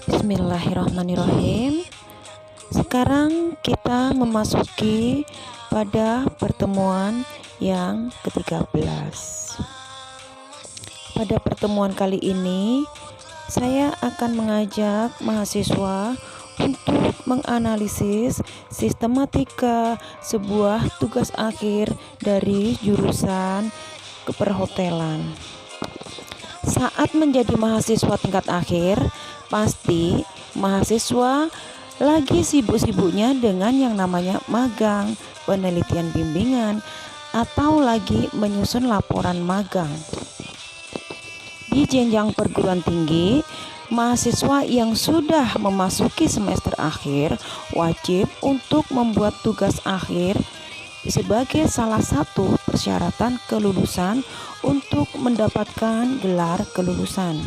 Bismillahirrahmanirrahim. Sekarang kita memasuki pada pertemuan yang ke-13. Pada pertemuan kali ini, saya akan mengajak mahasiswa untuk menganalisis sistematika sebuah tugas akhir dari jurusan keperhotelan. Saat menjadi mahasiswa tingkat akhir, pasti mahasiswa lagi sibuk-sibuknya dengan yang namanya magang, penelitian bimbingan, atau lagi menyusun laporan magang. Di jenjang perguruan tinggi, mahasiswa yang sudah memasuki semester akhir wajib untuk membuat tugas akhir sebagai salah satu persyaratan kelulusan untuk mendapatkan gelar kelulusan.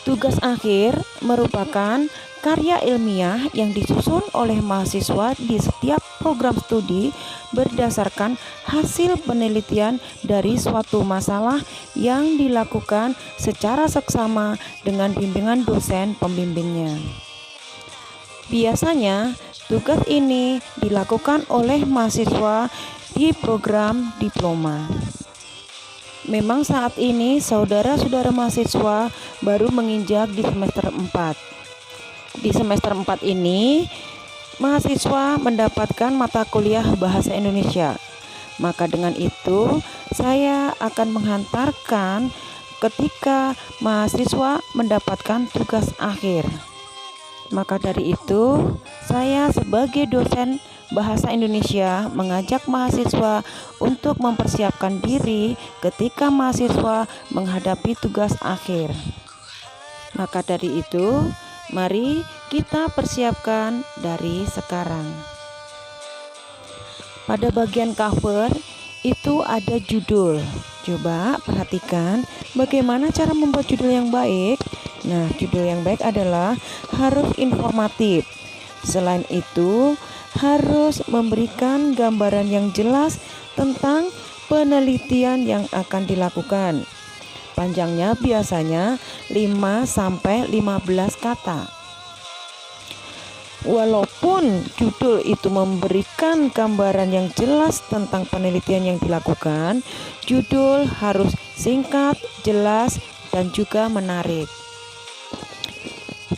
Tugas akhir merupakan karya ilmiah yang disusun oleh mahasiswa di setiap program studi berdasarkan hasil penelitian dari suatu masalah yang dilakukan secara seksama dengan bimbingan dosen pembimbingnya. Biasanya, tugas ini dilakukan oleh mahasiswa di program diploma. Memang saat ini saudara-saudara mahasiswa baru menginjak di semester 4. Di semester 4 ini, mahasiswa mendapatkan mata kuliah Bahasa Indonesia. Maka dengan itu, saya akan menghantarkan ketika mahasiswa mendapatkan tugas akhir. Maka dari itu, saya sebagai dosen Bahasa Indonesia mengajak mahasiswa untuk mempersiapkan diri ketika mahasiswa menghadapi tugas akhir. Maka dari itu, mari kita persiapkan dari sekarang. Pada bagian cover itu ada judul. Coba perhatikan bagaimana cara membuat judul yang baik. Nah, judul yang baik adalah harus informatif. Selain itu, harus memberikan gambaran yang jelas tentang penelitian yang akan dilakukan. Panjangnya biasanya 5-15 kata. Walaupun judul itu memberikan gambaran yang jelas tentang penelitian yang dilakukan, judul harus singkat, jelas, dan juga menarik.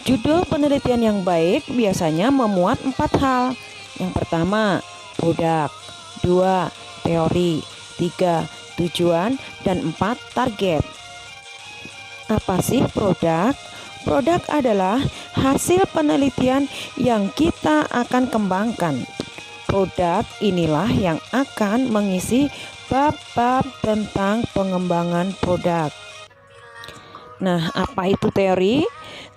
Judul penelitian yang baik biasanya memuat 4 hal. Yang pertama, produk, 2, teori, 3, tujuan, dan 4, target. Apa sih produk? Produk adalah hasil penelitian yang kita akan kembangkan. Produk inilah yang akan mengisi bab-bab tentang pengembangan produk. Nah, apa itu teori?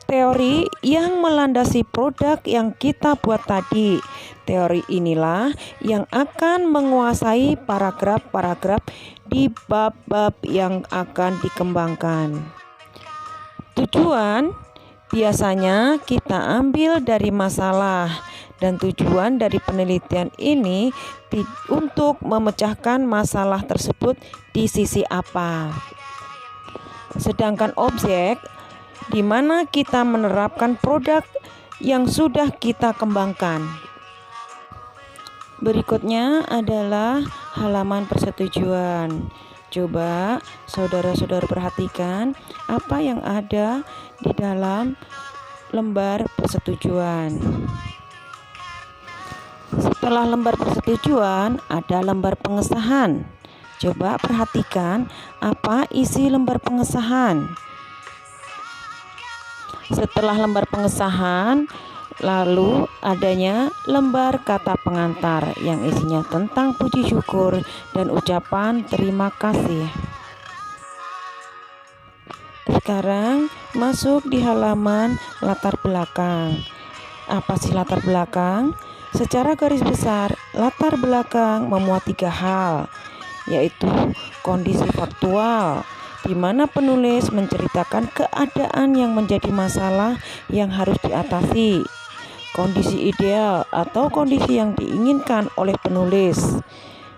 Teori yang melandasi produk yang kita buat tadi. Teori inilah yang akan menguasai paragraf-paragraf di bab-bab yang akan dikembangkan. Tujuan biasanya kita ambil dari masalah, dan tujuan dari penelitian ini untuk memecahkan masalah tersebut di sisi apa. Sedangkan objek di mana kita menerapkan produk yang sudah kita kembangkan. Berikutnya adalah halaman persetujuan. Coba saudara-saudara perhatikan apa yang ada di dalam lembar persetujuan. Setelah lembar persetujuan, ada lembar pengesahan. Coba perhatikan apa isi lembar pengesahan. Setelah lembar pengesahan, lalu adanya lembar kata pengantar yang isinya tentang puji syukur dan ucapan terima kasih. Sekarang masuk di halaman latar belakang. Apa sih latar belakang? Secara garis besar, latar belakang memuat 3 hal, yaitu kondisi faktual, di mana penulis menceritakan keadaan yang menjadi masalah yang harus diatasi. Kondisi ideal atau kondisi yang diinginkan oleh penulis.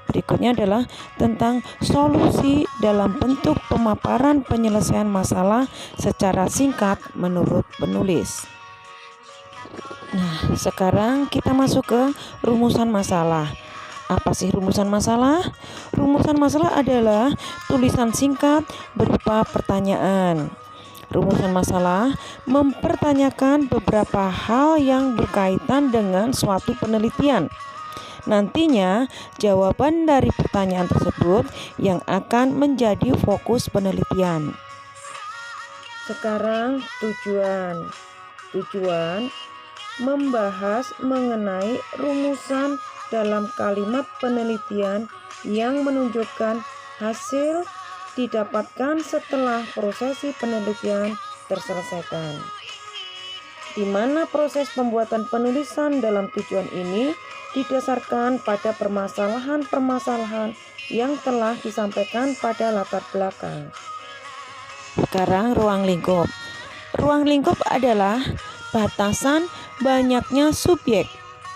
Berikutnya adalah tentang solusi dalam bentuk pemaparan penyelesaian masalah secara singkat menurut penulis. Nah, sekarang kita masuk ke rumusan masalah. Apa sih rumusan masalah? Rumusan masalah adalah tulisan singkat berupa pertanyaan. Rumusan masalah mempertanyakan beberapa hal yang berkaitan dengan suatu penelitian. Nantinya, jawaban dari pertanyaan tersebut yang akan menjadi fokus penelitian. Sekarang tujuan. Tujuan membahas mengenai rumusan dalam kalimat penelitian yang menunjukkan hasil didapatkan setelah prosesi penelitian terselesaikan. Di mana proses pembuatan penulisan dalam tujuan ini didasarkan pada permasalahan-permasalahan yang telah disampaikan pada latar belakang. Sekarang ruang lingkup. Ruang lingkup adalah batasan banyaknya subjek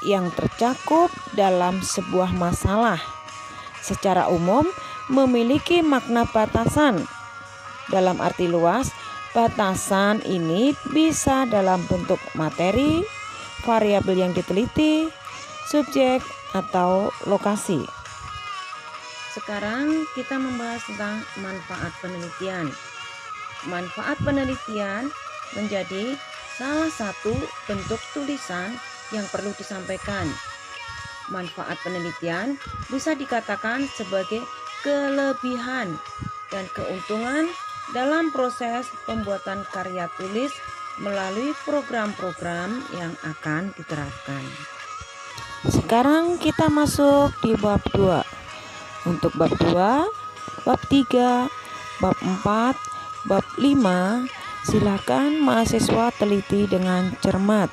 yang tercakup dalam sebuah masalah. Secara umum memiliki makna batasan. Dalam arti luas, batasan ini bisa dalam bentuk materi, variabel yang diteliti, subjek, atau lokasi. Sekarang kita membahas tentang manfaat penelitian. Manfaat penelitian menjadi salah satu bentuk tulisan yang perlu disampaikan. Manfaat penelitian bisa dikatakan sebagai kelebihan dan keuntungan dalam proses pembuatan karya tulis melalui program-program yang akan diterapkan. Sekarang kita masuk di bab 2. Untuk bab 2, bab 3, bab 4, bab 5, silakan mahasiswa teliti dengan cermat.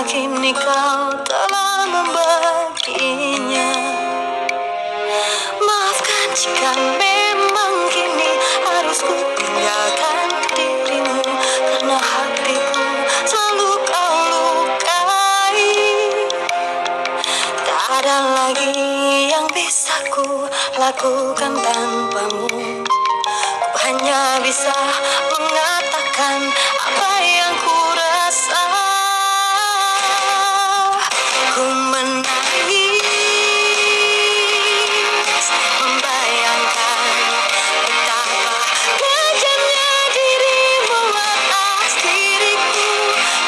Kini kau telah membaginya. Maafkan jika memang kini harus ku tinggalkan dirimu, karena hatiku selalu kau lukai. Tak ada lagi yang bisa ku lakukan tanpamu. Ku hanya bisa mengatakan apa yang ku rasa. Ku menangis membayangkan betapa kejamnya dirimu atas diriku.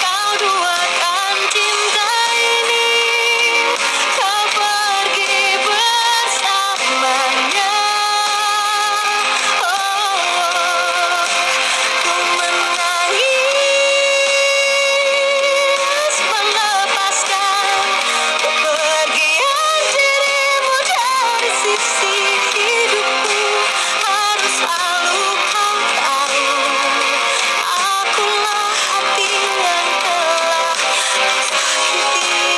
Kau duakan cinta ini, kau pergi bersamanya. Ku menangis melepaskan kepergian dirimu dari sisi hidupku. Harus selalu kau tahu, akulah hati yang telah tersakiti.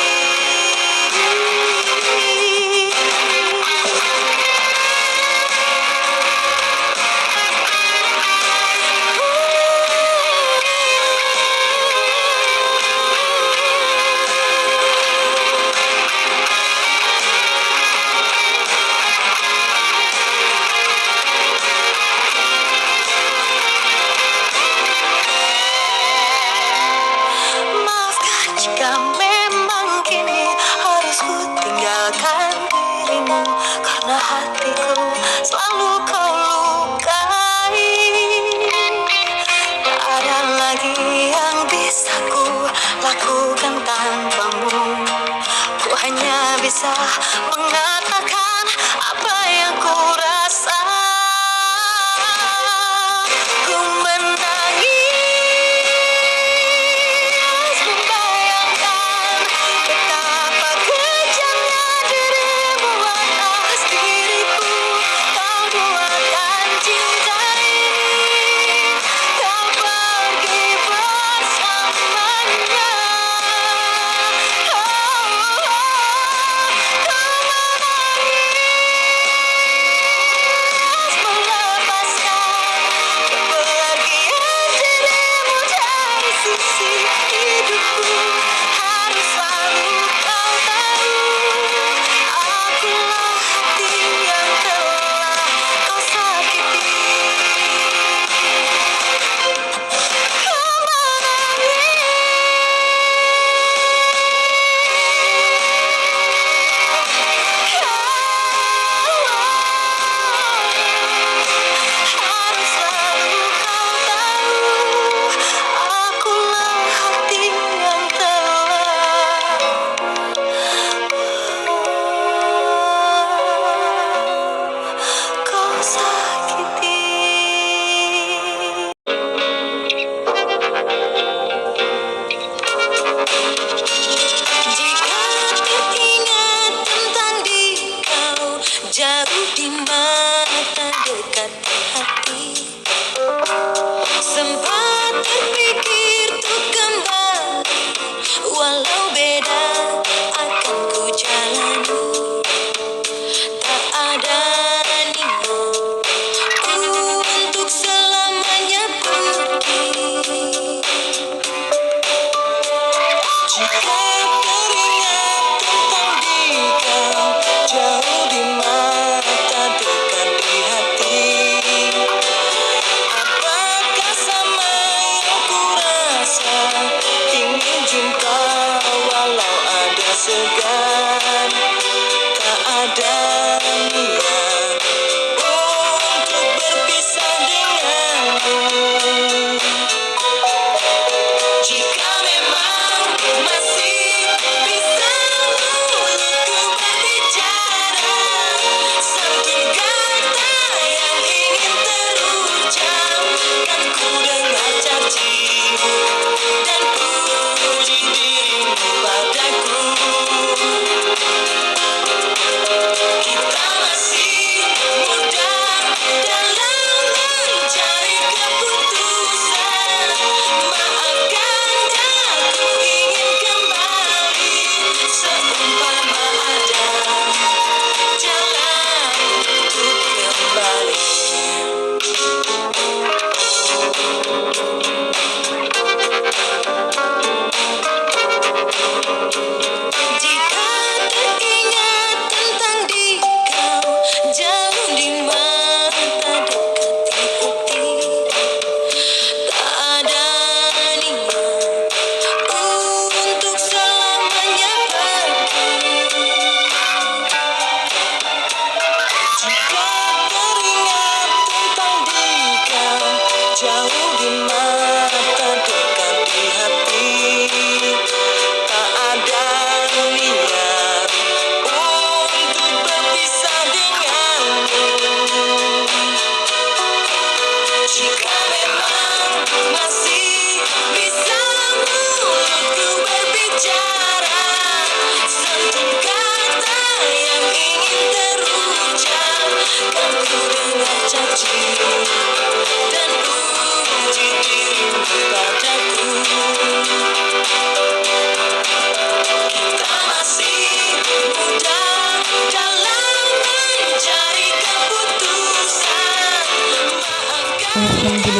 Maafkan jika memang kini harus ku tinggalkan dirimu, karena hatiku selalu kau lukai. Tak ada lagi yang bisa ku lakukan tanpamu. Ku hanya bisa mengatakan apa yang ku rasa. Ku menangis membayangkan betapa kejamnya dirimu atas diriku. Kau duakan cinta ini,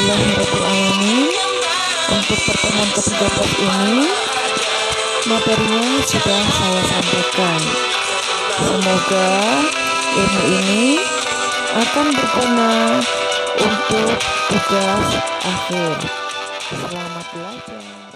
Alhamdulillahirrahmanirrahim. Untuk pertemuan ke-13 ini materinya sudah saya sampaikan. Semoga ilmu ini akan berguna untuk tugas akhir. Selamat belajar.